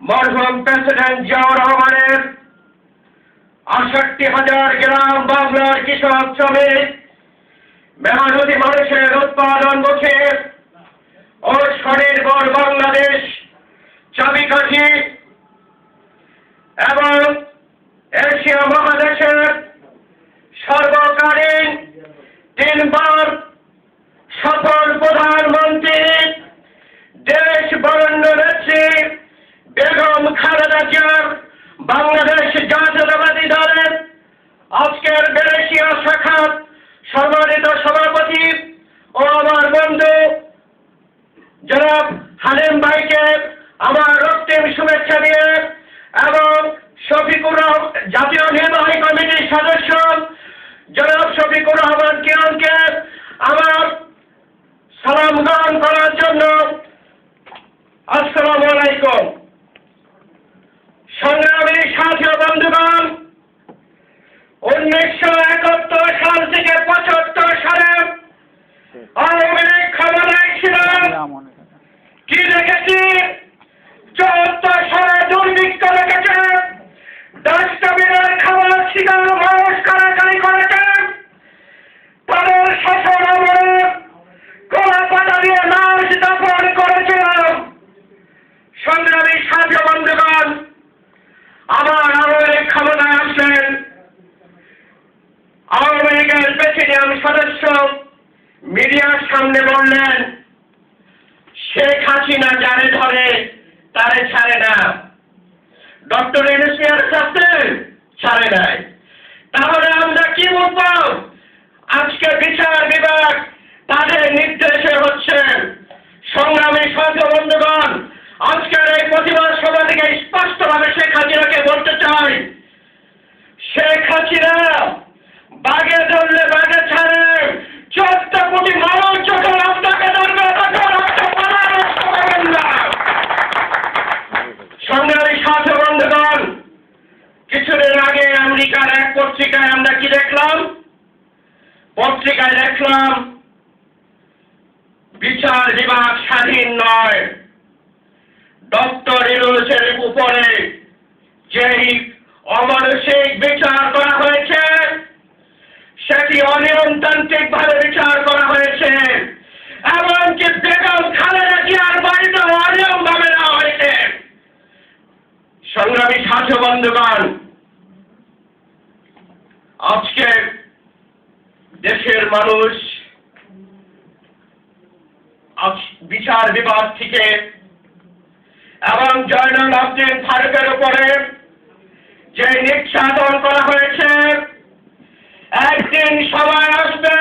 মরহুম প্রেসিডেন্ট জিয়াউর রহমানের ৬৮,০০০ গ্রাম বাংলার কৃষক শ্রমিক মেহনতি মানুষের উৎপাদনমুখী ও স্বনির্ভর বাংলাদেশ চাবিকাঠি এবং এশিয়া মহাদেশের সর্বকালীন 3 বার সফল প্রধানমন্ত্রী দেশ বরেণ্য নেত্রী বেগম খালেদা জিয়ার বাংলাদেশ জাতীয়তাবাদী দলের আজকের বেলেশিয়া শাখার সম্মানিত সভাপতি ও আমার বন্ধু জনাব হালিম ভাইকে আমার রক্তিম শুভেচ্ছা দিয়ে এবং শফিকুর জাতীয় নির্বাহী কমিটির সদস্য জনাব শফিকুর রহমান কিরণকে আমার সালাম গ্রহণ করার জন্য আসসালামু আলাইকুম। সংগ্রামী সাথী ও বন্ধুগণ, 1971 সাল থেকে 75 সালে আওয়ামী লীগ ক্ষমতায় ছিল। কি দেখেছি? 74 সালে দুর্ভিক্ষ দেখেছে, ডাস্টবিনের খাবার শিকার মানুষ কারাকারি করেছে, তাদের শাসন আমলে কলা পাতা দিয়ে লাশ দাফন করেছিল। সংগ্রামী সাথী ও বন্ধুগণ, আবার আওয়ামী লীগ ক্ষমতায় আসলেন। আওয়ামী লীগের প্রেসিডিয়াম সদস্য মিডিয়ার সামনে বললেন, শেখ হাসিনা যারে ধরে তারে ছাড়ে না, ডক্টর ইউনূসের সাথে ছাড়ে নাই। তাহলে আমরা কি বলবো? আজকে বিচার বিভাগ তাদের নির্দেশে হচ্ছে। সংগ্রামী সাথী ও বন্ধুগণ, আজকের এই প্রতিবাদ সভা থেকে স্পষ্টভাবে শেখ হাসিনাকে বলতে চাই, শেখ হাসিনা বাঘে ধরলে বাঘে ছাড়ে। 14 কোটি মানুষ যখন আপনাকে ধরবে তখন আপনি পালাবেন না। সংগ্রামী সাথী ও বন্ধুগণ, কিছুদিন আগে আমেরিকার এক পত্রিকায় আমরা কি দেখলাম? পত্রিকায় দেখলাম বিচার বিভাগ স্বাধীন নয়। ডক্টর ইউনূসের উপরে যেই অমানসিক বিচার করা হয়েছে সেটি অনিয়মতান্ত্রিক ভাবে বিচার করা হয়েছে। এমনকি বেগম খালেদা জিয়ার বাড়িতে অনিয়ম ভাবে নেওয়া হয়েছে। সংগ্রামী সাথী বন্ধুগণ, আজকে দেশের মানুষ বিচার বিভাগ থেকে এবং জয়নুল আবদিন ফারুকের উপরে যে নির্যাতন করা হয়েছে, একদিন সময় আসবে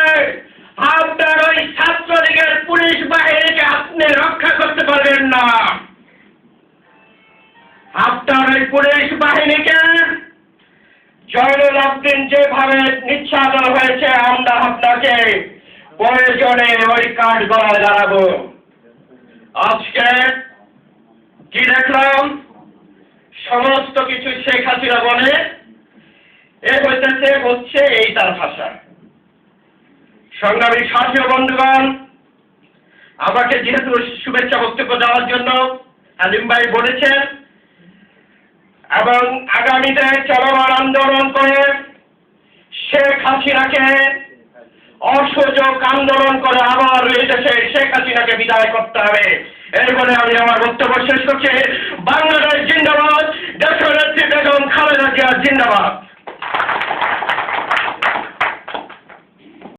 আপনার ওই ছাত্রলীগের পুলিশ বাহিনীকে আপনি রক্ষা করতে পারবেন না। আপনার ওই পুলিশ বাহিনীকে জয়নুল আবদিন যেভাবে নির্যাতন হয়েছে, আমরা আপনাকে প্রয়োজনে ওই কাঠ গলায় দাঁড়াবো। আজকে কি দেখলাম? সমস্ত কিছু শেখ হাসিনা বলে এ হচ্ছে এই তার ভাষা। সংগ্রামী সাথী ও বন্ধুগণ, আমাকে যেহেতু শুভেচ্ছা বক্তব্য দেওয়ার জন্য হালিম ভাই বলেছেন এবং আগামীতে চলমান আন্দোলন করে শেখ হাসিনাকে অসহযোগ আন্দোলন করে আবার এই দেশে শেখ হাসিনাকে বিদায় করতে হবে। এই বলে আমি আমার বক্তব্য শেষ করছি। বাংলাদেশ জিন্দাবাদ, দেশনেত্রী বেগম খালেদা জিয়া জিন্দাবাদ।